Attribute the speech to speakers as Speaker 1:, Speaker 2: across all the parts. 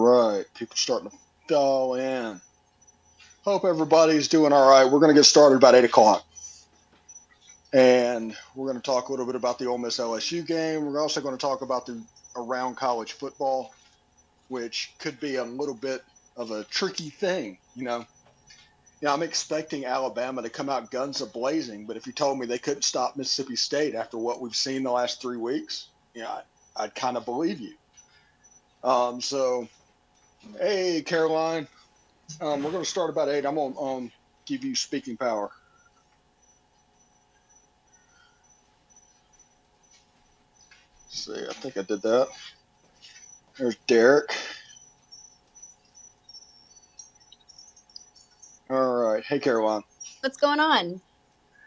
Speaker 1: right. People starting to fill in. Hope everybody's doing all right. We're going to get started about 8 o'clock. And we're going to talk a little bit about the Ole Miss LSU game. We're also going to talk about the around college football, which could be a little bit of a tricky thing, I'm expecting Alabama to come out guns a-blazing, but if you told me they couldn't stop Mississippi State after what we've seen the last 3 weeks, I'd kind of believe you. So, hey, Caroline, we're going to start about 8. I'm going to give you speaking power. Let's see, I think I did that. There's Derek. All right. Hey, Caroline.
Speaker 2: What's going on?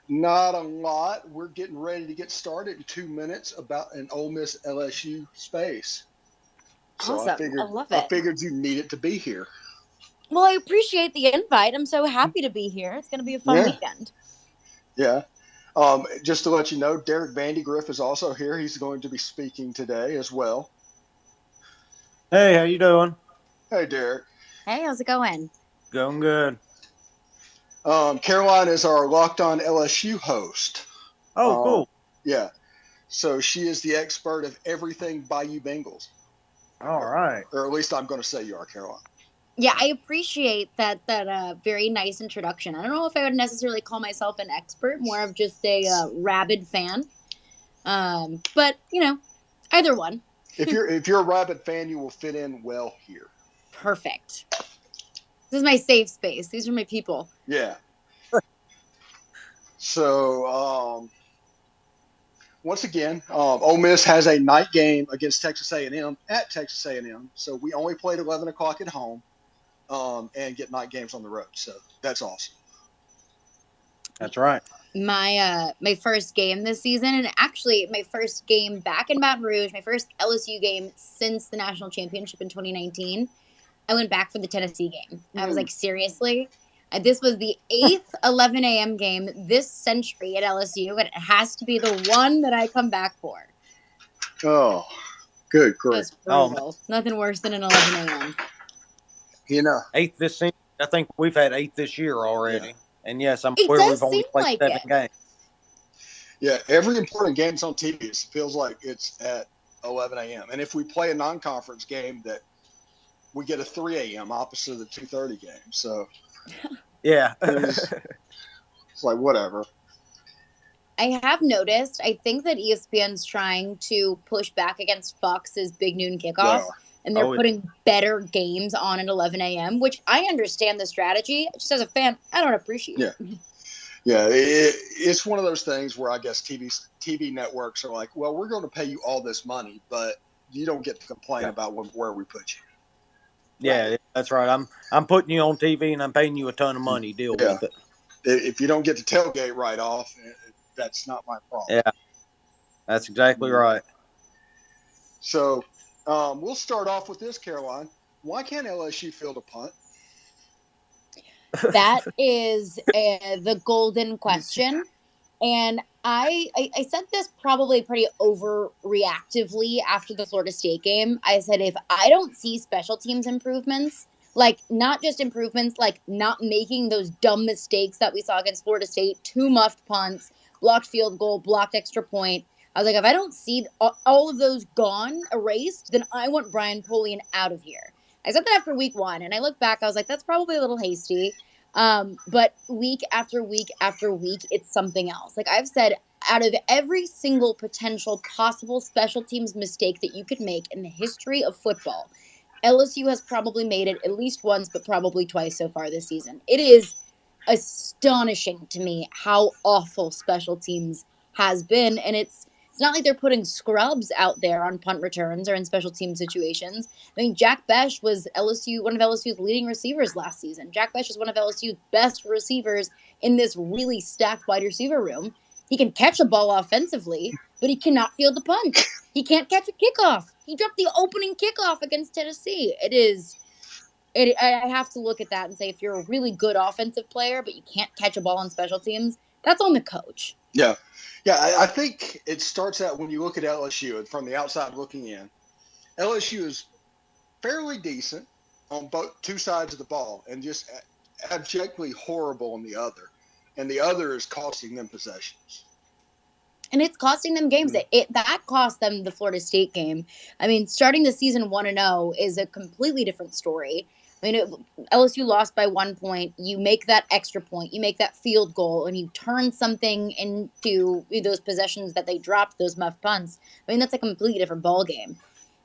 Speaker 1: Not a lot. We're getting ready to get started in 2 minutes about an Ole Miss LSU space. So
Speaker 2: Awesome. I love it.
Speaker 1: I figured you needed to be here.
Speaker 2: Well, I appreciate the invite. I'm so happy to be here. It's going to be a fun weekend.
Speaker 1: Yeah. Just to let you know, Derek Vandegriff is also here. He's going to be speaking today as well.
Speaker 3: Hey, how you doing?
Speaker 1: Hey, Derek.
Speaker 2: Hey, how's it going?
Speaker 3: Going good.
Speaker 1: Caroline is our Locked On LSU host.
Speaker 3: Oh, cool.
Speaker 1: Yeah. So she is the expert of everything Bayou Bengals.
Speaker 3: All right.
Speaker 1: Or at least I'm going to say you are, Caroline.
Speaker 2: Yeah, I appreciate that very nice introduction. I don't know if I would necessarily call myself an expert, more of just a rabid fan. But, either one.
Speaker 1: If you're a rabid fan, you will fit in well here.
Speaker 2: Perfect. This is my safe space. These are my people.
Speaker 1: Yeah. So, once again, Ole Miss has a night game against Texas A&M at Texas A&M. So we only played 11 o'clock at home and get night games on the road. So that's awesome.
Speaker 3: That's right.
Speaker 2: My first game this season, and actually my first game back in Baton Rouge, my first LSU game since the national championship in 2019. I went back for the Tennessee game. I was like, seriously? This was the 8th 11 a.m. game this century at LSU, and it has to be the one that I come back for.
Speaker 1: Oh, good, great.
Speaker 2: Just brutal. Nothing worse than an 11 a.m.
Speaker 3: 8th this season. I think we've had 8 this year already. Yeah. And yes, I'm
Speaker 2: aware
Speaker 3: we've only played 7 games.
Speaker 1: Yeah, every important game's on TV. It feels like it's at 11 a.m. And if we play a non-conference game, that we get a 3 a.m. opposite of the 2:30 game. So,
Speaker 3: yeah,
Speaker 1: it's like whatever.
Speaker 2: I have noticed, I think that ESPN's trying to push back against Fox's big noon kickoff. Yeah. And they're putting better games on at 11 a.m., which I understand the strategy. Just as a fan, I don't appreciate it.
Speaker 1: Yeah, it's one of those things where I guess TV networks are like, well, we're going to pay you all this money, but you don't get to complain about where we put you.
Speaker 3: Yeah, right. That's right. I'm putting you on TV and I'm paying you a ton of money. Deal with it.
Speaker 1: If you don't get the tailgate right off, that's not my problem.
Speaker 3: Yeah, that's exactly right.
Speaker 1: So we'll start off with this, Caroline. Why can't LSU field a punt?
Speaker 2: That is the golden question. And I said this probably pretty overreactively after the Florida State game. I said, if I don't see special teams improvements, like not just improvements, like not making those dumb mistakes that we saw against Florida State, 2 muffed punts, blocked field goal, blocked extra point. I was like, if I don't see all of those gone, erased, then I want Brian Polian out of here. I said that after week 1, and I look back, I was like, that's probably a little hasty. But week after week after week, it's something else. Like I've said, out of every single potential possible special teams mistake that you could make in the history of football, LSU has probably made it at least once, but probably twice so far this season. It is astonishing to me how awful special teams has been. And it's not like they're putting scrubs out there on punt returns or in special team situations. I mean, Jack Besh was one of LSU's leading receivers last season. Jack Besh is one of LSU's best receivers in this really stacked wide receiver room. He can catch a ball offensively, but he cannot field the punt. He can't catch a kickoff. He dropped the opening kickoff against Tennessee. I have to look at that and say, if you're a really good offensive player, but you can't catch a ball on special teams, that's on the coach.
Speaker 1: Yeah. I think it starts out when you look at LSU and from the outside looking in. LSU is fairly decent on both two sides of the ball and just abjectly horrible on the other. And the other is costing them possessions.
Speaker 2: And it's costing them games. That cost them the Florida State game. I mean, starting the season 1-0 is a completely different story. I mean, LSU lost by 1 point. You make that extra point, you make that field goal, and you turn something into those possessions that they dropped, those muff punts. I mean, that's a completely different ball game.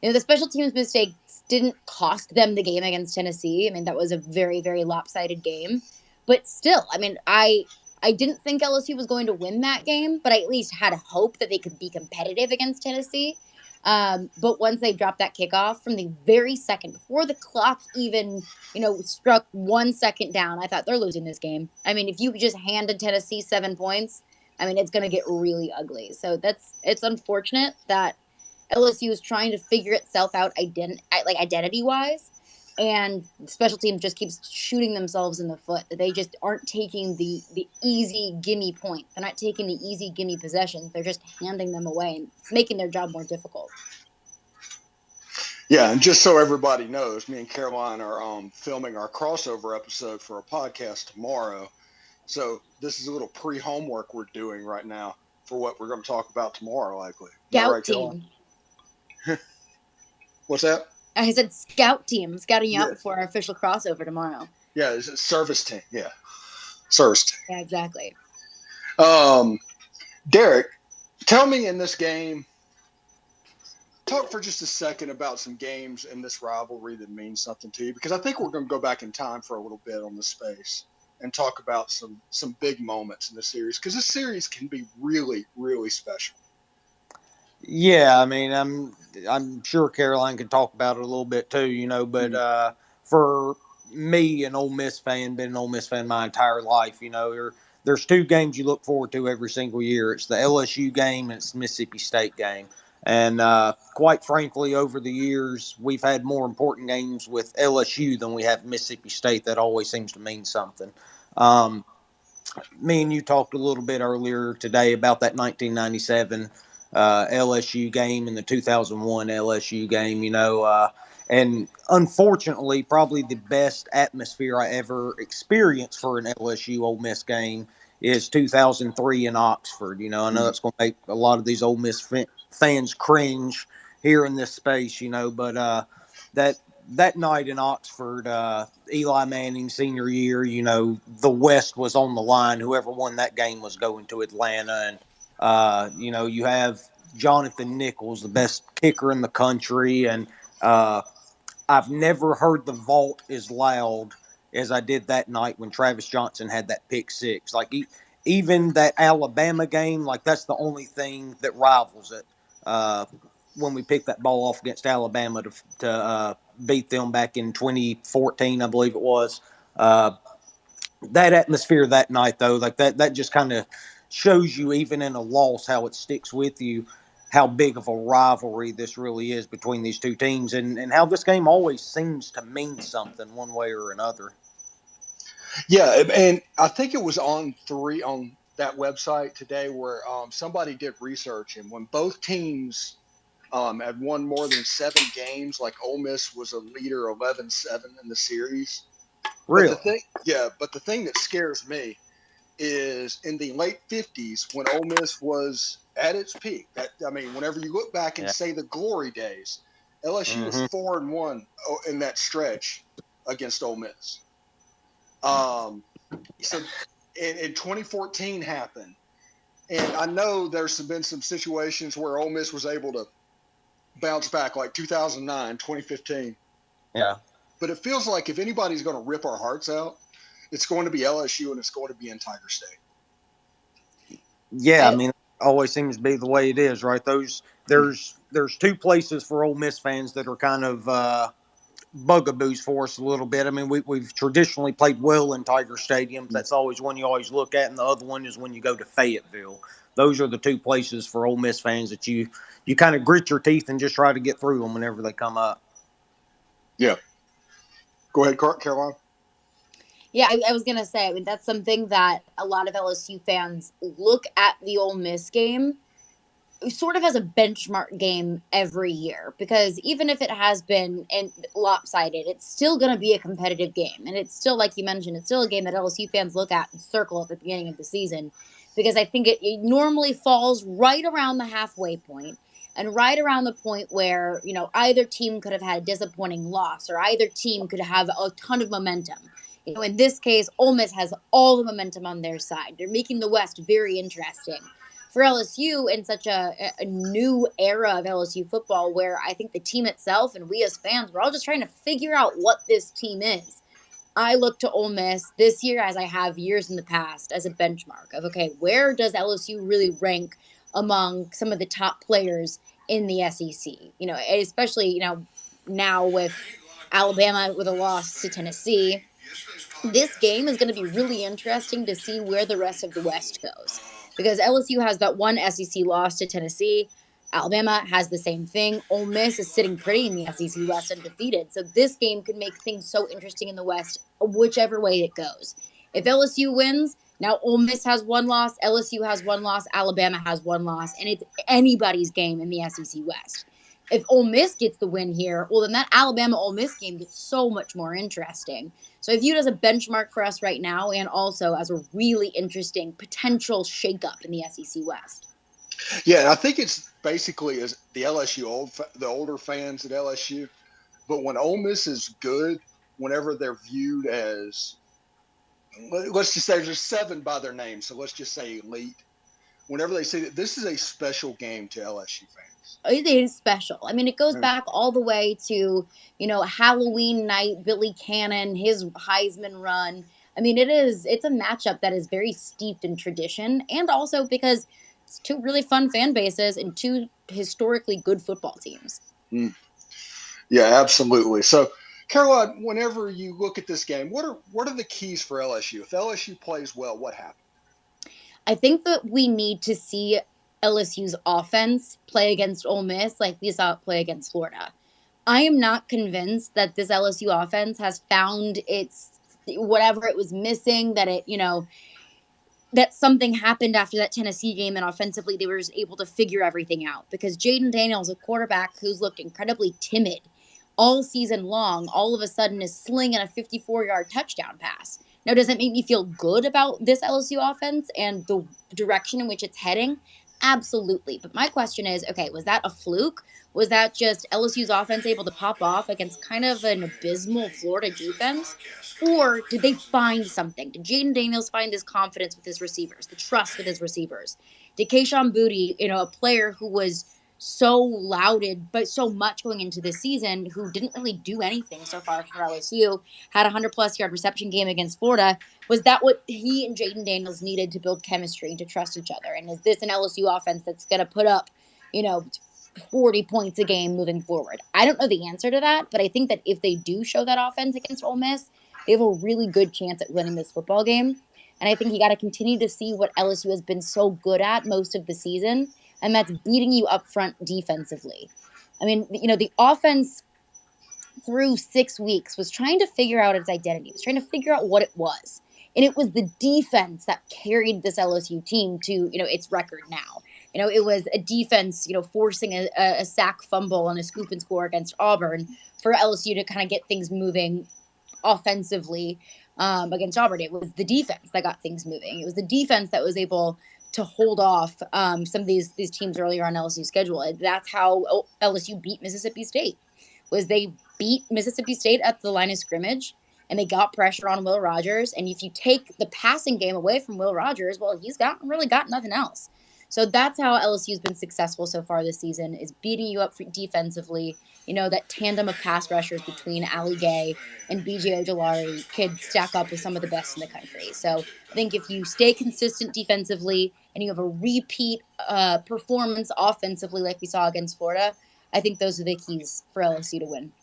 Speaker 2: The special teams mistakes didn't cost them the game against Tennessee. I mean, that was a very, very lopsided game. But still, I mean, I didn't think LSU was going to win that game, but I at least had hope that they could be competitive against Tennessee. But once they dropped that kickoff from the very second, before the clock even, struck 1 second down, I thought they're losing this game. I mean, if you just handed Tennessee 7 points, I mean, it's going to get really ugly. So it's unfortunate that LSU is trying to figure itself out identity wise, and special teams just keeps shooting themselves in the foot. They just aren't taking the easy gimme point. They're not taking the easy gimme possessions. They're just handing them away, and it's making their job more difficult.
Speaker 1: Yeah, and just so everybody knows, me and Caroline are filming our crossover episode for a podcast tomorrow. So this is a little pre-homework we're doing right now for what we're going to talk about tomorrow, likely.
Speaker 2: Scout
Speaker 1: right,
Speaker 2: team.
Speaker 1: What's that?
Speaker 2: I said scout team, scouting you out before our official crossover tomorrow.
Speaker 1: Yeah, it's a service team. Yeah, service team.
Speaker 2: Yeah, exactly.
Speaker 1: Derek, tell me in this game, talk for just a second about some games in this rivalry that mean something to you, because I think we're going to go back in time for a little bit on the space and talk about some big moments in the series, because this series can be really, really special.
Speaker 3: Yeah, I mean, I'm sure Caroline could talk about it a little bit too, but for me, an Ole Miss fan, been an Ole Miss fan my entire life, there's two games you look forward to every single year. It's the LSU game and it's the Mississippi State game. And quite frankly, over the years, we've had more important games with LSU than we have Mississippi State. That always seems to mean something. Me and you talked a little bit earlier today about that 1997 LSU game and the 2001 LSU game, and unfortunately, probably the best atmosphere I ever experienced for an LSU Ole Miss game is 2003 in Oxford. I know that's going to make a lot of these Ole Miss fans cringe here in this space, but that night in Oxford, Eli Manning senior year, the West was on the line. Whoever won that game was going to Atlanta. And, you have Jonathan Nichols, the best kicker in the country. And I've never heard the vault as loud as I did that night when Travis Johnson had that pick six. Like, even that Alabama game, like, that's the only thing that rivals it. When we picked that ball off against Alabama to beat them back in 2014, I believe it was. That atmosphere that night, though, like that just kind of shows you, even in a loss, how it sticks with you, how big of a rivalry this really is between these two teams, and how this game always seems to mean something one way or another.
Speaker 1: Yeah, and I think it was on that website today where somebody did research, and when both teams had won more than 7 games, like Ole Miss was a leader 11-7 in the series.
Speaker 3: Really?
Speaker 1: But the thing that scares me is in the late 50s when Ole Miss was at its peak. Whenever you look back and say the glory days, LSU was 4-1 in that stretch against Ole Miss. So in 2014 happened, and I know there's been some situations where Ole Miss was able to bounce back, like 2009, 2015.
Speaker 3: Yeah.
Speaker 1: But it feels like if anybody's going to rip our hearts out, it's going to be LSU and it's going to be in Tiger State.
Speaker 3: Yeah, I mean, it always seems to be the way it is, right? There's two places for Ole Miss fans that are kind of bugaboos for us a little bit. I mean, we've traditionally played well in Tiger Stadium. That's always one you always look at, and the other one is when you go to Fayetteville. Those are the two places for Ole Miss fans that you kind of grit your teeth and just try to get through them whenever they come up.
Speaker 1: Yeah. Go ahead, Caroline.
Speaker 2: Yeah, I was going to say, I mean, that's something that a lot of LSU fans look at the Ole Miss game sort of as a benchmark game every year, because even if it has been lopsided, it's still going to be a competitive game. And it's still, like you mentioned, it's still a game that LSU fans look at and circle at the beginning of the season, because I think it normally falls right around the halfway point and right around the point where, either team could have had a disappointing loss or either team could have a ton of momentum. In this case, Ole Miss has all the momentum on their side. They're making the West very interesting for LSU in such a new era of LSU football, where I think the team itself and we as fans, we're all just trying to figure out what this team is. I look to Ole Miss this year, as I have years in the past, as a benchmark of, okay, where does LSU really rank among some of the top players in the SEC? Especially, now with Alabama with a loss to Tennessee, this game is going to be really interesting to see where the rest of the West goes, because LSU has that one SEC loss to Tennessee. Alabama has the same thing. Ole Miss is sitting pretty in the SEC West undefeated. So this game could make things so interesting in the West, whichever way it goes. If LSU wins, now Ole Miss has one loss, LSU has one loss, Alabama has one loss, and it's anybody's game in the SEC West. If Ole Miss gets the win here, well, then that Alabama Ole Miss game gets so much more interesting. So I view it as a benchmark for us right now, and also as a really interesting potential shakeup in the SEC West.
Speaker 1: Yeah, and I think it's basically as the the older fans at LSU. But when Ole Miss is good, whenever they're viewed as, let's just say there's 7 by their name, so let's just say elite. Whenever they say that this is a special game to LSU fans.
Speaker 2: It is special. I mean, it goes back all the way to, Halloween night, Billy Cannon, his Heisman run. I mean, it's a matchup that is very steeped in tradition, and also because it's 2 really fun fan bases and 2 historically good football teams.
Speaker 1: Yeah, absolutely. So, Caroline, whenever you look at this game, what are the keys for LSU? If LSU plays well, what happens?
Speaker 2: I think that we need to see LSU's offense play against Ole Miss like we saw it play against Florida. I am not convinced that this LSU offense has found its whatever it was missing, that that something happened after that Tennessee game, and offensively they were just able to figure everything out, because Jaden Daniels, a quarterback who's looked incredibly timid all season long, all of a sudden is slinging a 54-yard touchdown pass. Now, does it make me feel good about this LSU offense and the direction in which it's heading? Absolutely. But my question is, okay, was that a fluke? Was that just LSU's offense able to pop off against kind of an abysmal Florida defense? Or did they find something? Did Jaden Daniels find this confidence with his receivers, the trust with his receivers? Did Kayshon Boutte, a player who was so lauded, but so much going into this season, who didn't really do anything so far for LSU, had a 100-plus yard reception game against Florida. Was that what he and Jaden Daniels needed to build chemistry and to trust each other? And is this an LSU offense that's going to put up, 40 points a game moving forward? I don't know the answer to that, but I think that if they do show that offense against Ole Miss, they have a really good chance at winning this football game. And I think you got to continue to see what LSU has been so good at most of the season, and that's beating you up front defensively. I mean, the offense through 6 weeks was trying to figure out its identity. It was trying to figure out what it was. And it was the defense that carried this LSU team to, its record now. It was a defense, forcing a sack fumble and a scoop and score against Auburn for LSU to kind of get things moving offensively against Auburn. It was the defense that got things moving. It was the defense that was able to hold off some of these teams earlier on LSU's schedule. And that's how LSU beat Mississippi State. Was they beat Mississippi State at the line of scrimmage, and they got pressure on Will Rogers. And if you take the passing game away from Will Rogers, well, he's really got nothing else. So that's how LSU's been successful so far this season, is beating you up defensively. That tandem of pass rushers between Ali Gay and BJ Ojolari could stack up with some of the best in the country. So I think if you stay consistent defensively and you have a repeat performance offensively like we saw against Florida, I think those are the keys for LSU to win.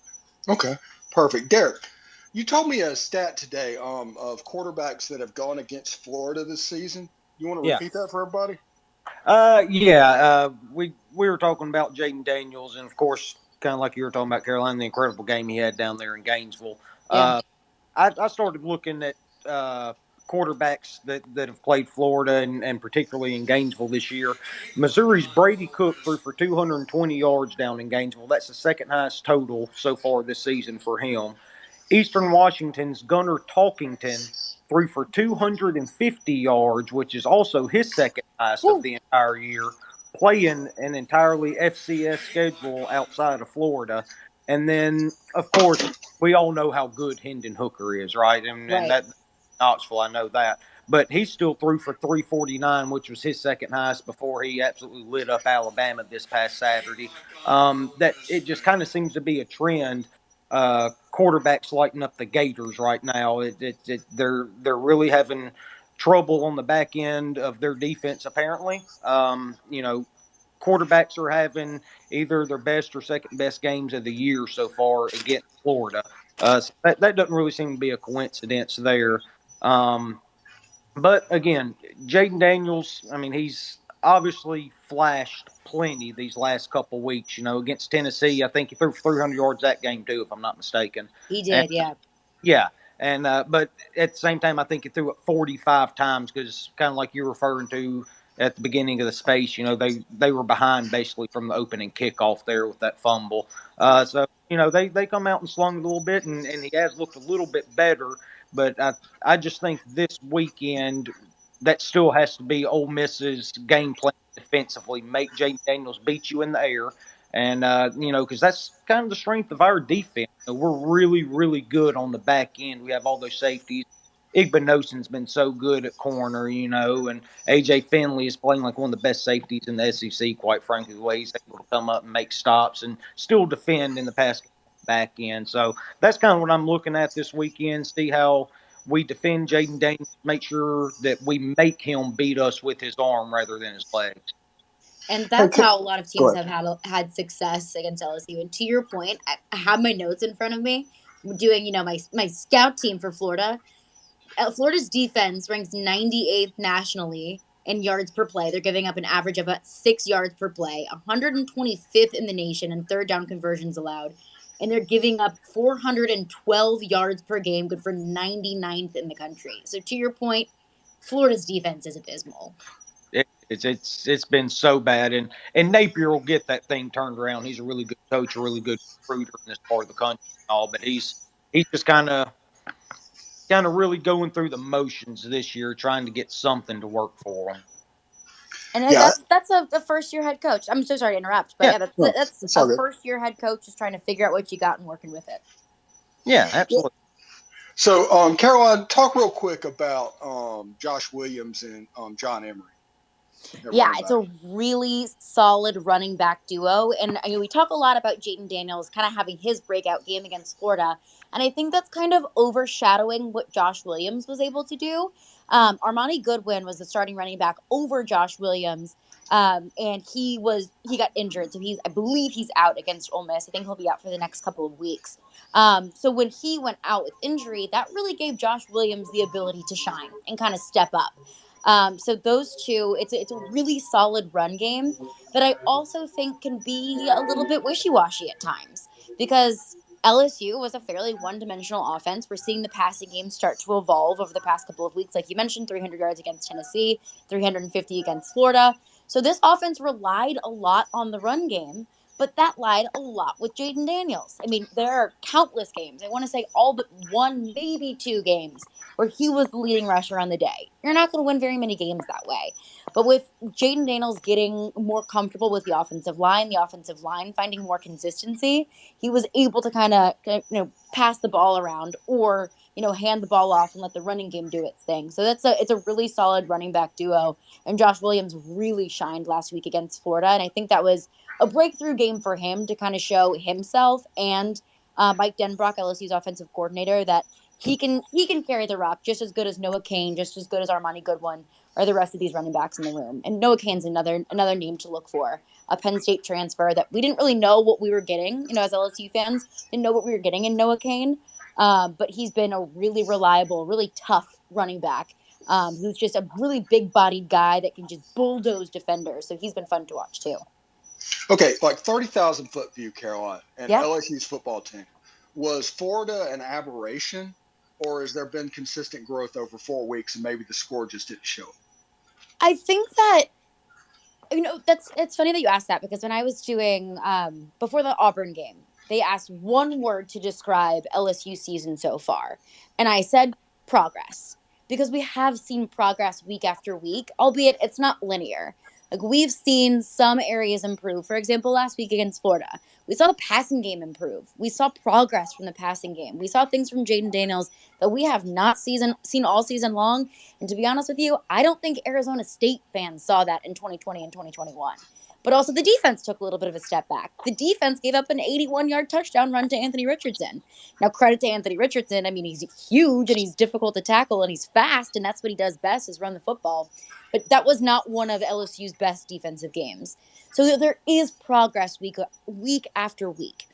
Speaker 1: Okay, perfect. Derek, you told me a stat today of quarterbacks that have gone against Florida this season. You want to repeat that for everybody?
Speaker 3: We were talking about Jaden Daniels, and of course, kind of like you were talking about Carolina, the incredible game he had down there in Gainesville.
Speaker 2: Yeah.
Speaker 3: I started looking at quarterbacks that have played Florida and particularly in Gainesville this year. Missouri's Brady Cook threw for 220 yards down in Gainesville. That's the second highest total so far this season for him. Eastern Washington's Gunnar Talkington threw for 250 yards, which is also his second highest of
Speaker 2: Woo.
Speaker 3: the entire year, playing an entirely FCS schedule outside of Florida. And then, of course, we all know how good Hendon Hooker is, right? And
Speaker 2: Right.
Speaker 3: that Knoxville, I know that. But he still threw for 349, which was his second highest before he absolutely lit up Alabama this past Saturday. That it just kind of seems to be a trend. Quarterbacks lighting up the Gators right now. They're really having trouble on the back end of their defense. Apparently, quarterbacks are having either their best or second best games of the year so far against Florida. So that doesn't really seem to be a coincidence there. Um, but again, Jaden Daniels, I mean, he's obviously flashed plenty these last couple weeks. Against Tennessee, I think he threw for 300 yards that game too, if I'm not mistaken.
Speaker 2: He
Speaker 3: And
Speaker 2: did, yeah.
Speaker 3: yeah, and but at the same time, I think he threw it 45 times because kind of like you're referring to at the beginning of the space. They were behind basically from the opening kickoff there with that fumble. So they come out and slung it a little bit, and he has looked a little bit better. But I just think this weekend that still has to be Ole Miss's game plan defensively. Make Jaden Daniels beat you in the air. And, because that's kind of the strength of our defense. We're really, really good on the back end. We have all those safeties. Igbenogsen's been so good at corner, and A.J. Finley is playing like one of the best safeties in the SEC, quite frankly, the way he's able to come up and make stops and still defend in the pass back end. So that's kind of what I'm looking at this weekend, see how we defend Jaden Daniels, make sure that we make him beat us with his arm rather than his legs.
Speaker 2: And that's
Speaker 1: Okay,
Speaker 2: how a lot of
Speaker 1: go
Speaker 2: teams
Speaker 1: ahead.
Speaker 2: have had success against LSU. And to your point, I have my notes in front of me, doing my scout team for Florida. Florida's defense ranks 98th nationally in yards per play. They're giving up an average of about 6 yards per play, 125th in the nation in third down conversions allowed. And they're giving up 412 yards per game, good for 99th in the country. So to your point, Florida's defense is abysmal.
Speaker 3: It's been so bad, and Napier will get that thing turned around. He's a really good coach, a really good recruiter in this part of the country and all, but he's just kind of really going through the motions this year, trying to get something to work for him.
Speaker 2: And
Speaker 1: Yeah,
Speaker 2: that's a first year head coach. I'm so sorry to interrupt, but
Speaker 3: Yeah,
Speaker 2: yeah,
Speaker 1: no,
Speaker 2: that's
Speaker 1: it's
Speaker 2: a
Speaker 1: all good.
Speaker 2: first year head coach just trying to figure out what you got and working with it.
Speaker 3: yeah, absolutely.
Speaker 1: So, Caroline, talk real quick about Josh Williams and John Emery at
Speaker 2: Yeah,
Speaker 1: running
Speaker 2: it's
Speaker 1: back.
Speaker 2: a really solid running back duo. And we talk a lot about Jaden Daniels kind of having his breakout game against Florida. And I think that's kind of overshadowing what Josh Williams was able to do. Armani Goodwin was the starting running back over Josh Williams. And he got injured. So I believe he's out against Ole Miss. I think he'll be out for the next couple of weeks. So when he went out with injury, that really gave Josh Williams the ability to shine and kind of step up. So those two, it's a really solid run game that I also think can be a little bit wishy washy at times because LSU was a fairly one dimensional offense. We're seeing the passing game start to evolve over the past couple of weeks, like you mentioned, 300 yards against Tennessee, 350 against Florida. So this offense relied a lot on the run game. But that lied a lot with Jaden Daniels. I mean, there are countless games. I want to say all but one, maybe two games where he was the leading rusher on the day. You're not going to win very many games that way. But with Jaden Daniels getting more comfortable with the offensive line finding more consistency, he was able to kind of pass the ball around or hand the ball off and let the running game do its thing. So it's a really solid running back duo. And Josh Williams really shined last week against Florida, and I think that was a breakthrough game for him to kind of show himself and Mike Denbrock, LSU's offensive coordinator, that he can carry the rock just as good as Noah Kane, just as good as Armani Goodwin, or the rest of these running backs in the room. And Noah Kane's another name to look for, a Penn State transfer that we didn't really know what we were getting. As LSU fans, didn't know what we were getting in Noah Kane, but he's been a really reliable, really tough running back. Who's just a really big-bodied guy that can just bulldoze defenders. So he's been fun to watch too.
Speaker 1: Okay, like 30,000 foot view, Caroline, and
Speaker 2: Yeah.
Speaker 1: LSU's football team. Was Florida an aberration, or has there been consistent growth over 4 weeks and maybe the score just didn't show it?
Speaker 2: I think that that's it's funny that you asked that because when I was doing before the Auburn game, they asked one word to describe LSU season so far, and I said progress because we have seen progress week after week, albeit it's not linear. Like we've seen some areas improve. For example, last week against Florida, we saw the passing game improve. We saw progress from the passing game. We saw things from Jaden Daniels that we have not seen all season long. And to be honest with you, I don't think Arizona State fans saw that in 2020 and 2021. But also, the defense took a little bit of a step back. The defense gave up an 81-yard touchdown run to Anthony Richardson. Now, credit to Anthony Richardson. I mean, he's huge and he's difficult to tackle and he's fast, and that's what he does best is run the football. But that was not one of LSU's best defensive games. So there is progress week after week.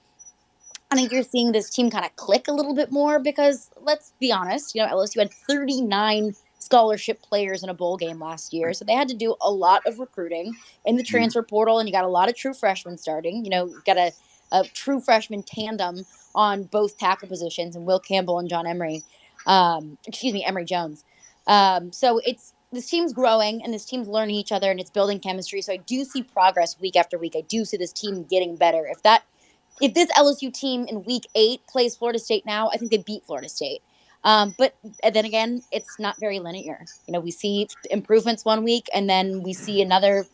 Speaker 2: I think you're seeing this team kind of click a little bit more because let's be honest, LSU had 39 scholarship players in a bowl game last year. So they had to do a lot of recruiting in the transfer portal, and you got a lot of true freshmen starting. You got a true freshman tandem on both tackle positions, and Will Campbell and John Emery. Emery Jones. So this team's growing and this team's learning each other and it's building chemistry. So I do see progress week after week. I do see this team getting better. If this LSU team in week 8 plays Florida State now, I think they beat Florida State. But then again, it's not very linear. We see improvements one week, and then we see another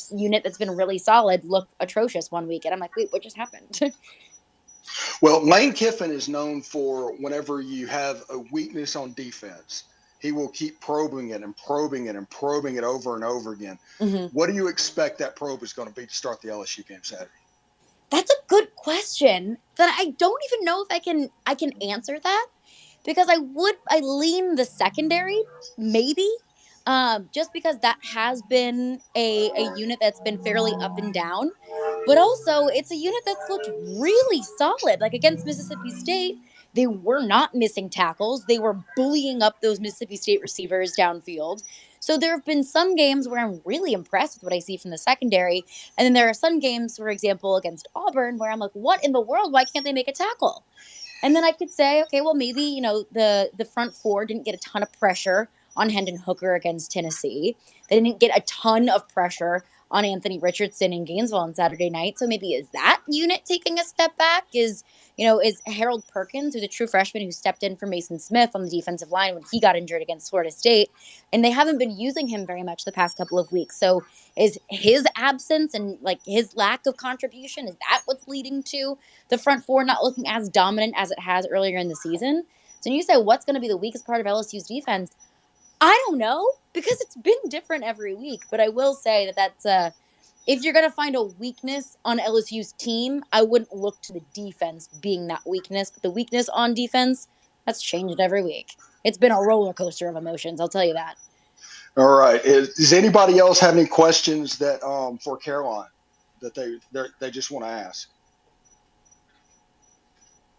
Speaker 2: unit that's been really solid look atrocious one week, and I'm like, wait, what just happened?
Speaker 1: Well, Lane Kiffin is known for whenever you have a weakness on defense, he will keep probing it and probing it and probing it over and over again.
Speaker 2: Mm-hmm.
Speaker 1: What do you expect that probe is going to be to start the LSU game Saturday?
Speaker 2: That's a good question that I don't even know if I can answer that because I lean the secondary maybe just because that has been a unit that's been fairly up and down, but also it's a unit that's looked really solid. Like against Mississippi State, they were not missing tackles, they were bullying up those Mississippi State receivers downfield. So there have been some games where I'm really impressed with what I see from the secondary, and then there are some games, for example against Auburn, where I'm like, what in the world, why can't they make a tackle? And then I could say, okay, well, maybe, the front four didn't get a ton of pressure on Hendon Hooker against Tennessee. They didn't get a ton of pressure on Anthony Richardson in Gainesville on Saturday night. So maybe is that unit taking a step back? Is Harold Perkins, who's a true freshman who stepped in for Mason Smith on the defensive line when he got injured against Florida State, and they haven't been using him very much the past couple of weeks. So is his absence and like his lack of contribution, is that what's leading to the front four not looking as dominant as it has earlier in the season? So when you say what's going to be the weakest part of LSU's defense, I don't know because it's been different every week. But I will say that's if you're going to find a weakness on LSU's team, I wouldn't look to the defense being that weakness. But the weakness on defense, that's changed every week. It's been a roller coaster of emotions, I'll tell you that.
Speaker 1: All right. Does anybody else have any questions that for Caroline that they just want to ask?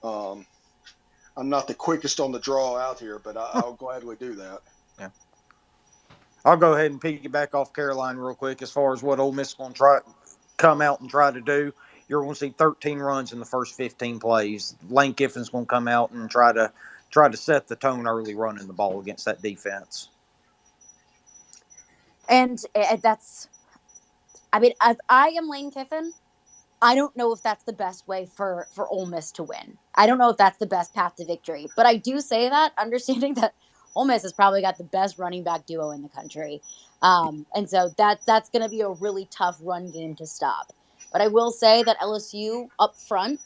Speaker 1: I'm not the quickest on the draw out here, but I'll gladly do that.
Speaker 3: Yeah. I'll go ahead and piggyback off Caroline real quick as far as what Ole Miss is going to come out and try to do. You're going to see 13 runs in the first 15 plays. Lane Kiffin's going to come out and try to set the tone early running the ball against that defense.
Speaker 2: And if I am Lane Kiffin, I don't know if that's the best way for Ole Miss to win. I don't know if that's the best path to victory. But I do say that, understanding that Ole Miss has probably got the best running back duo in the country. And so that's going to be a really tough run game to stop. But I will say that LSU up front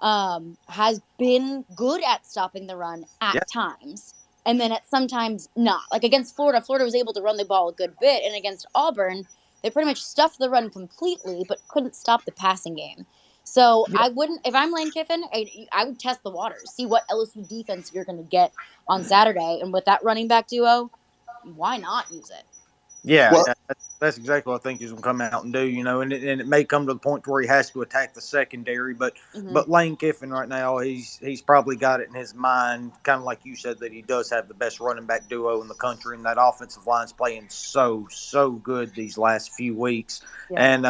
Speaker 2: has been good at stopping the run at times. And then at sometimes not. Like against Florida was able to run the ball a good bit. And against Auburn, they pretty much stuffed the run completely, but couldn't stop the passing game. So I wouldn't, if I'm Lane Kiffin, I would test the waters, see what LSU defense you're going to get on Saturday. And with that running back duo, why not use it?
Speaker 3: Yeah, well, that's exactly what I think he's going to come out and do, and it may come to the point where he has to attack the secondary, but Lane Kiffin right now, he's probably got it in his mind, kind of like you said, that he does have the best running back duo in the country, and that offensive line's playing so good these last few weeks, and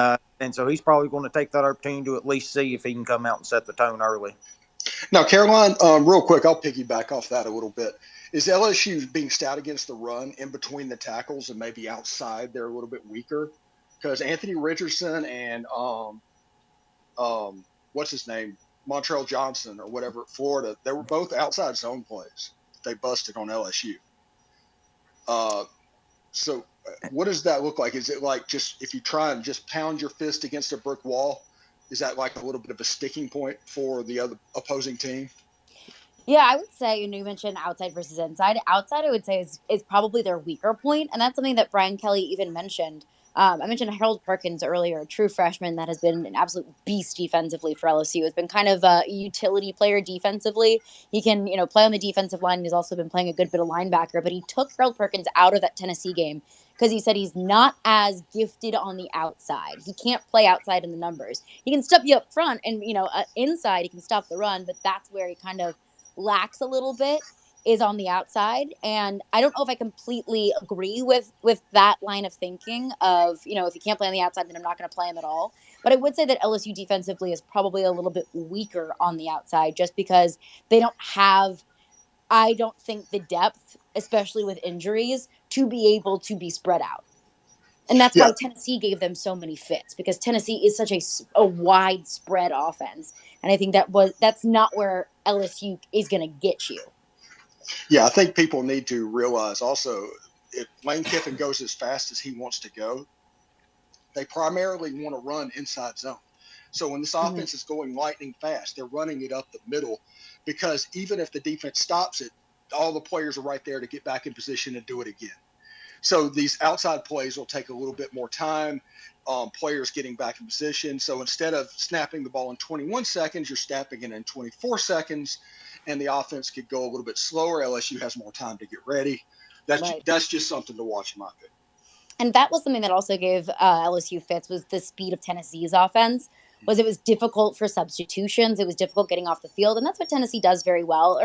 Speaker 3: so he's probably going to take that opportunity to at least see if he can come out and set the tone early.
Speaker 1: Now, Caroline, real quick, I'll piggyback off that a little bit. Is LSU being stout against the run in between the tackles and maybe outside they're a little bit weaker? Because Anthony Richardson and what's his name, Montrell Johnson or whatever at Florida, they were both outside zone plays. They busted on LSU. So what does that look like? Is it like just if you try and just pound your fist against a brick wall, is that like a little bit of a sticking point for the other opposing team?
Speaker 2: Yeah, I would say, you mentioned outside versus inside. Outside, I would say, is probably their weaker point, and that's something that Brian Kelly even mentioned. I mentioned Harold Perkins earlier, a true freshman that has been an absolute beast defensively for LSU. Has been kind of a utility player defensively. He can, play on the defensive line. He's also been playing a good bit of linebacker, but he took Harold Perkins out of that Tennessee game because he said he's not as gifted on the outside. He can't play outside in the numbers. He can stop you up front, and inside he can stop the run, but that's where he kind of lacks a little bit is on the outside. And I don't know if I completely agree with that line of thinking of, if you can't play on the outside, then I'm not going to play him at all. But I would say that LSU defensively is probably a little bit weaker on the outside just because they don't have, I don't think, the depth, especially with injuries, to be able to be spread out. And that's
Speaker 1: Yeah,
Speaker 2: why Tennessee gave them so many fits, because Tennessee is such a widespread offense. And I think that's not where LSU is going to get you.
Speaker 1: yeah. I think people need to realize also if Lane Kiffin goes as fast as he wants to go, they primarily want to run inside zone. So when this
Speaker 2: Mhm.
Speaker 1: offense is going lightning fast, they're running it up the middle because even if the defense stops it, all the players are right there to get back in position and do it again. So these outside plays will take a little bit more time. Players getting back in position. So instead of snapping the ball in 21 seconds, you're snapping it in 24 seconds, and the offense could go a little bit slower. LSU has more time to get ready.
Speaker 2: Right.
Speaker 1: That's just something to watch in my opinion.
Speaker 2: And that was something that also gave LSU fits, was the speed of Tennessee's offense. Was it was difficult for substitutions. It was difficult getting off the field, and that's what Tennessee does very well.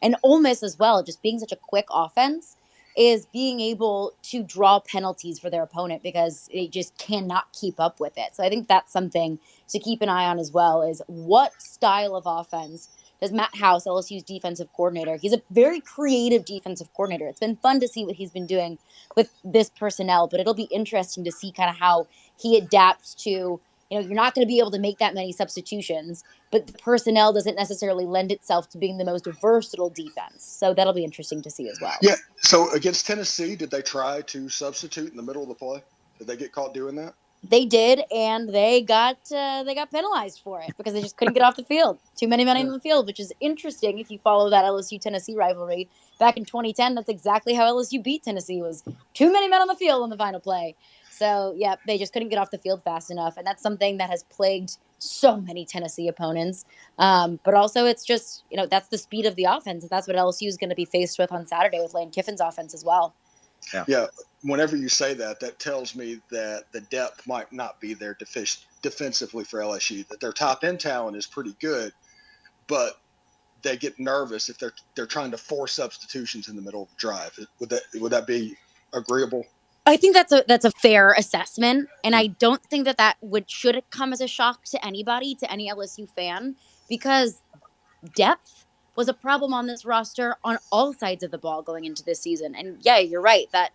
Speaker 2: And Ole Miss as well, just being such a quick offense, is being able to draw penalties for their opponent because they just cannot keep up with it. So I think that's something to keep an eye on as well. Is what style of offense does Matt House, LSU's defensive coordinator? He's a very creative defensive coordinator. It's been fun to see what he's been doing with this personnel, but it'll be interesting to see kind of how he adapts to, you're not going to be able to make that many substitutions, but the personnel doesn't necessarily lend itself to being the most versatile defense. So that'll be interesting to see as well.
Speaker 1: Yeah. So against Tennessee, did they try to substitute in the middle of the play? Did they get caught doing that?
Speaker 2: They did, and they got penalized for it because they just couldn't get off the field. Too many men
Speaker 1: Yeah.
Speaker 2: on the field, which is interesting if you follow that LSU Tennessee rivalry back in 2010. That's exactly how LSU beat Tennessee, was too many men on the field on the final play. So yeah, they just couldn't get off the field fast enough, and that's something that has plagued so many Tennessee opponents. But also, it's just that's the speed of the offense. That's what LSU is going to be faced with on Saturday with Lane Kiffin's offense as well.
Speaker 3: Yeah.
Speaker 1: Yeah. Whenever you say that, that tells me that the depth might not be there defensively for LSU. That their top end talent is pretty good, but they get nervous if they're trying to force substitutions in the middle of the drive. Would that be agreeable?
Speaker 2: I think that's a fair assessment, and I don't think that should come as a shock to anybody, to any LSU fan, because depth was a problem on this roster on all sides of the ball going into this season. And yeah, you're right that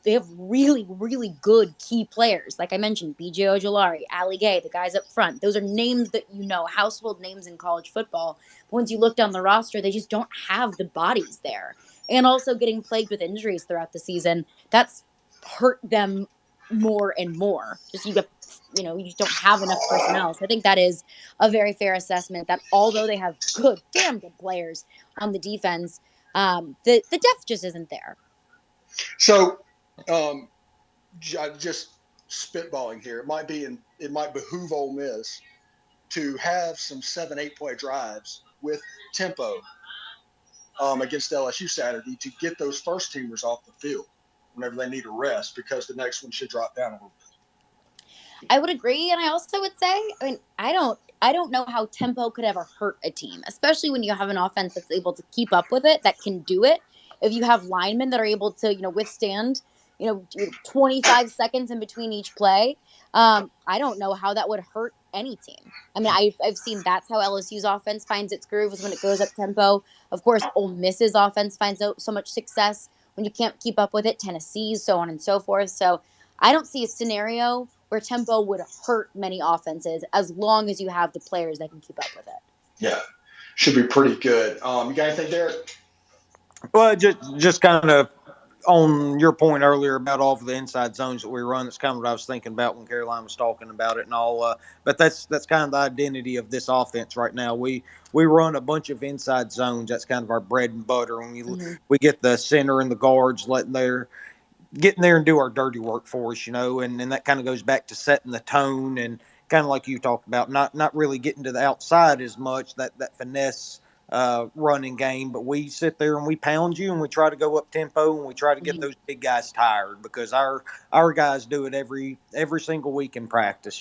Speaker 2: they have really, really good key players. Like I mentioned, BJ Ojolari, Ali Gay, the guys up front. Those are names that household names in college football. But once you look down the roster, they just don't have the bodies there. And also getting plagued with injuries throughout the season, that's hurt them more and more. Just you just don't have enough personnel. So I think that is a very fair assessment that although they have damn good players on the defense, the depth just isn't there.
Speaker 1: So, um, just spitballing here, it might behoove Ole Miss to have some 7-8 play drives with tempo against LSU Saturday to get those first teamers off the field whenever they need a rest because the next one should drop down a little bit.
Speaker 2: I would agree, and I also would say, I mean, I don't know how tempo could ever hurt a team, especially when you have an offense that's able to keep up with it, that can do it. If you have linemen that are able to, withstand, 25 seconds in between each play, I don't know how that would hurt any team. I mean, I've seen that's how LSU's offense finds its groove is when it goes up tempo. Of course, Ole Miss's offense finds so much success when you can't keep up with it. Tennessee's, so on and so forth. So I don't see a scenario where tempo would hurt many offenses as long as you have the players that can keep up with it.
Speaker 1: Yeah, should be pretty good. You got anything, Derek?
Speaker 3: Well, just kind of on your point earlier about all of the inside zones that we run, that's kind of what I was thinking about when Caroline was talking about it and all. But that's kind of the identity of this offense right now. We run a bunch of inside zones. That's kind of our bread and butter. When
Speaker 2: Mm-hmm.
Speaker 3: we get the center and the guards letting their getting there and do our dirty work for us, and that kind of goes back to setting the tone and kind of like you talked about, not really getting to the outside as much, that finesse running game, but we sit there and we pound you and we try to go up tempo and we try to get
Speaker 2: Mm-hmm.
Speaker 3: those big guys tired because our guys do it every single week in practice,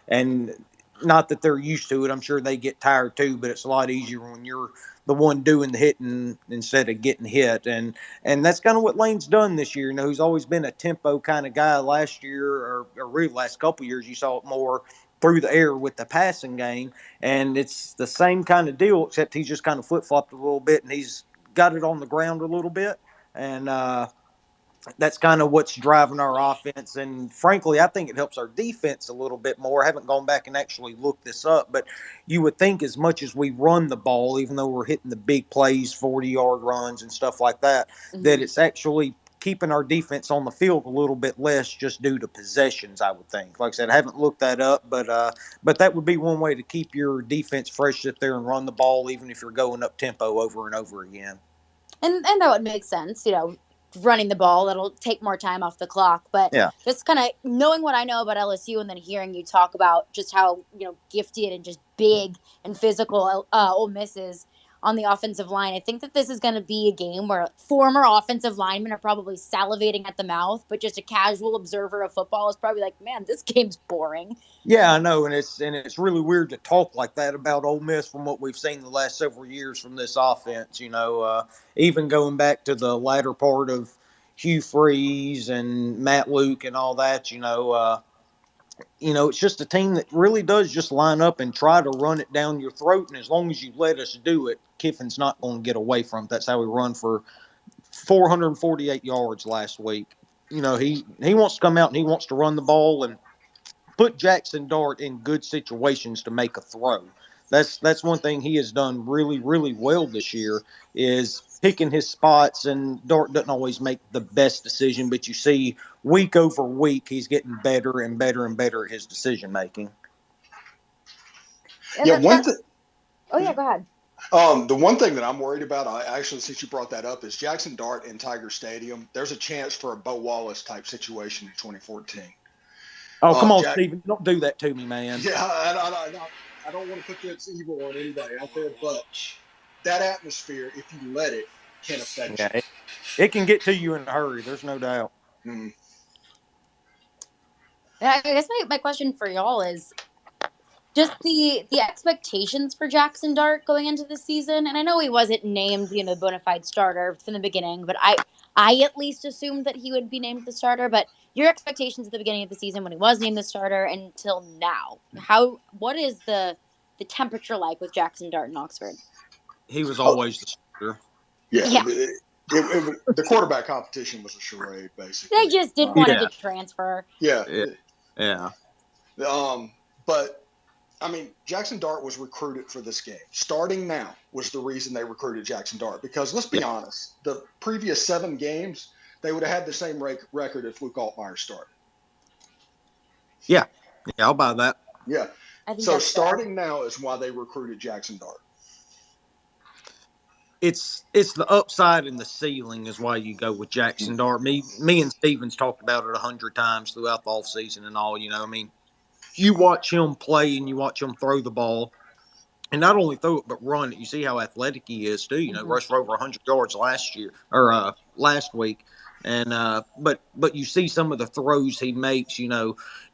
Speaker 3: and not that they're used to it. I'm sure they get tired too, but it's a lot easier when you're the one doing the hitting instead of getting hit. And that's kind of what Lane's done this year. He's always been a tempo kind of guy. Last year, or really last couple of years, you saw it more through the air with the passing game. And it's the same kind of deal, except he's just kind of flip flopped a little bit and he's got it on the ground a little bit. And that's kind of what's driving our offense. And frankly, I think it helps our defense a little bit more. I haven't gone back and actually looked this up, but you would think as much as we run the ball, even though we're hitting the big plays, 40-yard runs and stuff like that, that
Speaker 2: Mm-hmm.
Speaker 3: it's actually keeping our defense on the field a little bit less just due to possessions, I would think. Like I said, I haven't looked that up, but that would be one way to keep your defense fresh, sit there and run the ball, even if you're going up tempo over and over again.
Speaker 2: And that would make sense, running the ball, that'll take more time off the clock. But
Speaker 3: Yeah.
Speaker 2: just kind of knowing what I know about LSU and then hearing you talk about just how gifted and just big and physical Ole Miss is on the offensive line, I think that this is going to be a game where former offensive linemen are probably salivating at the mouth, but just a casual observer of football is probably like, man, this game's boring.
Speaker 3: Yeah, I know, and it's really weird to talk like that about Ole Miss from what we've seen the last several years from this offense. Even going back to the latter part of Hugh Freeze and Matt Luke and all that. It's just a team that really does just line up and try to run it down your throat, and as long as you let us do it, Kiffin's not going to get away from it. That's how we run for 448 yards last week. He wants to come out and he wants to run the ball and put Jackson Dart in good situations to make a throw. That's one thing he has done really, really well this year is picking his spots, and Dart doesn't always make the best decision, but you see week over week he's getting better and better and better at his decision making.
Speaker 2: And
Speaker 1: Yeah,
Speaker 2: that's oh yeah, go ahead.
Speaker 1: The one thing that I'm worried about, actually, since you brought that up, is Jackson Dart in Tiger Stadium. There's a chance for a Bo Wallace type situation in 2014.
Speaker 3: Oh, come on,
Speaker 1: Jack.
Speaker 3: Steven. Don't do that to me, man.
Speaker 1: Yeah, I don't want to put this evil on anybody out there, but that atmosphere, if you let it, can affect
Speaker 3: Yeah,
Speaker 1: you.
Speaker 3: it can get to you in a hurry. There's no doubt.
Speaker 1: Mm.
Speaker 2: I guess my question for y'all is just the expectations for Jackson Dart going into the season. And I know he wasn't named, bona fide starter from the beginning, but I at least assumed that he would be named the starter. But your expectations at the beginning of the season when he was named the starter until now, what is the temperature like with Jackson Dart in Oxford?
Speaker 3: He was
Speaker 1: Oh,
Speaker 3: always the starter.
Speaker 1: yeah.
Speaker 2: Yeah,
Speaker 1: The quarterback competition was a charade,
Speaker 2: they
Speaker 1: basically.
Speaker 2: just didn't want him
Speaker 3: Yeah,
Speaker 2: to transfer.
Speaker 1: Yeah.
Speaker 3: yeah, yeah.
Speaker 1: But I mean, Jackson Dart was recruited for this game. Starting now was the reason they recruited Jackson Dart because let's be honest, the previous 7 games they would have had the same record if Luke Altmaier started.
Speaker 3: Yeah, yeah, I'll buy that.
Speaker 1: Yeah.
Speaker 2: I think
Speaker 1: So
Speaker 2: that's fair.
Speaker 1: starting now is why they recruited Jackson Dart.
Speaker 3: It's the upside and the ceiling is why you go with Jackson Dart. Me and Stevens talked about it 100 times throughout the offseason and all. I mean, you watch him play and you watch him throw the ball, and not only throw it but run it. You see how athletic he is too.
Speaker 2: Mhm.
Speaker 3: Rushed for over 100 yards last year or last week, and but you see some of the throws he makes.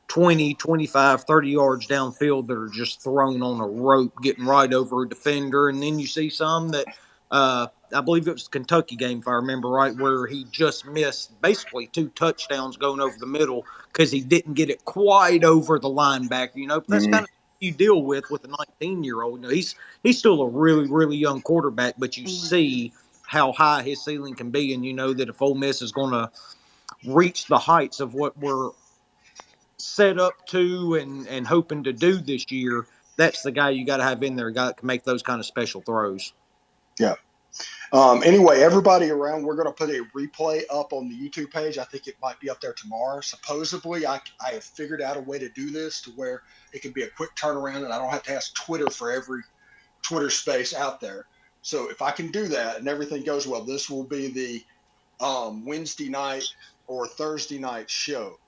Speaker 3: 20, 25, 30 yards downfield that are just thrown on a rope, getting right over a defender, and then you see some that I believe it was the Kentucky game, if I remember right, where he just missed basically 2 touchdowns going over the middle because he didn't get it quite over the linebacker. But that's
Speaker 1: Mm-hmm.
Speaker 3: kind of you deal with a 19-year-old. He's still a really, really young quarterback, but you see how high his ceiling can be, and you know that if Ole Miss is going to reach the heights of what we're set up to and hoping to do this year, that's the guy you got to have in there, a guy that can make those kind of special throws.
Speaker 1: Yeah. Anyway, everybody around, we're going to put a replay up on the YouTube page. I think it might be up there tomorrow. Supposedly, I have figured out a way to do this to where it can be a quick turnaround and I don't have to ask Twitter for every Twitter space out there. So if I can do that and everything goes well, this will be the Wednesday night or Thursday night show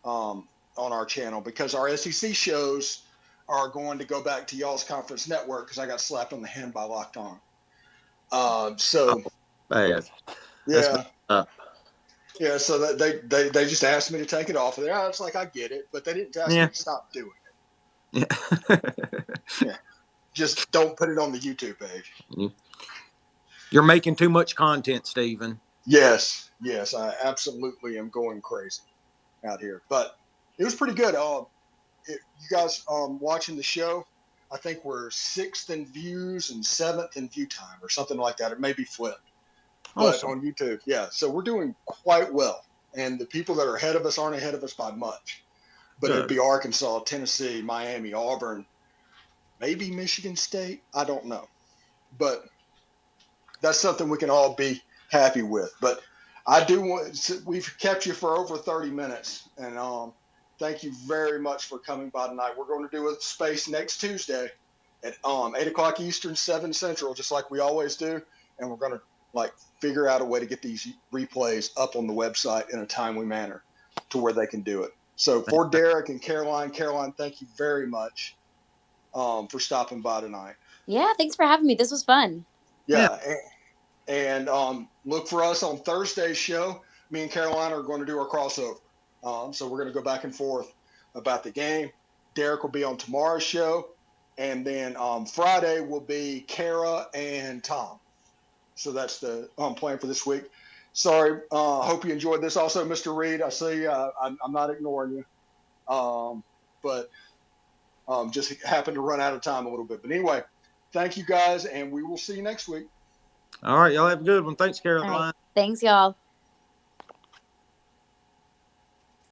Speaker 1: on our channel, because our SEC shows are going to go back to y'all's conference network because I got slapped on the hand by Locked On. So
Speaker 3: Bad. That's
Speaker 1: yeah, yeah. So that they just asked me to take it off of there. It's like, I get it, but they didn't ask me to stop doing it.
Speaker 3: Yeah.
Speaker 1: Yeah, just don't put it on the YouTube page.
Speaker 3: You're making too much content, Stephen.
Speaker 1: Yes, I absolutely am going crazy out here, but it was pretty good. You guys watching the show, I think we're 6th in views and 7th in view time or something like that. It may be flipped, but
Speaker 3: Awesome.
Speaker 1: on YouTube, yeah. So we're doing quite well, and the people that are ahead of us aren't ahead of us by much. But
Speaker 3: Good.
Speaker 1: it'd be Arkansas, Tennessee, Miami, Auburn, maybe Michigan State. I don't know, but that's something we can all be happy with. But I do want, we've kept you for over 30 minutes, and thank you very much for coming by tonight. We're going to do a space next Tuesday at 8 o'clock Eastern, 7 Central, just like we always do, and we're going to figure out a way to get these replays up on the website in a timely manner to where they can do it. So for Derek and Caroline, thank you very much for stopping by tonight.
Speaker 2: Yeah, thanks for having me. This was fun.
Speaker 1: Yeah. And look for us on Thursday's show. Me and Caroline are going to do our crossover. So we're going to go back and forth about the game. Derek will be on tomorrow's show. And then Friday will be Kara and Tom. So that's the plan for this week. Sorry. Hope you enjoyed this. Also, Mr. Reed, I see I'm not ignoring you. But just happened to run out of time a little bit. But anyway, thank you guys, and we will see you next week.
Speaker 3: All right. Y'all have a good one. Thanks, Caroline.
Speaker 2: All right. Thanks, y'all.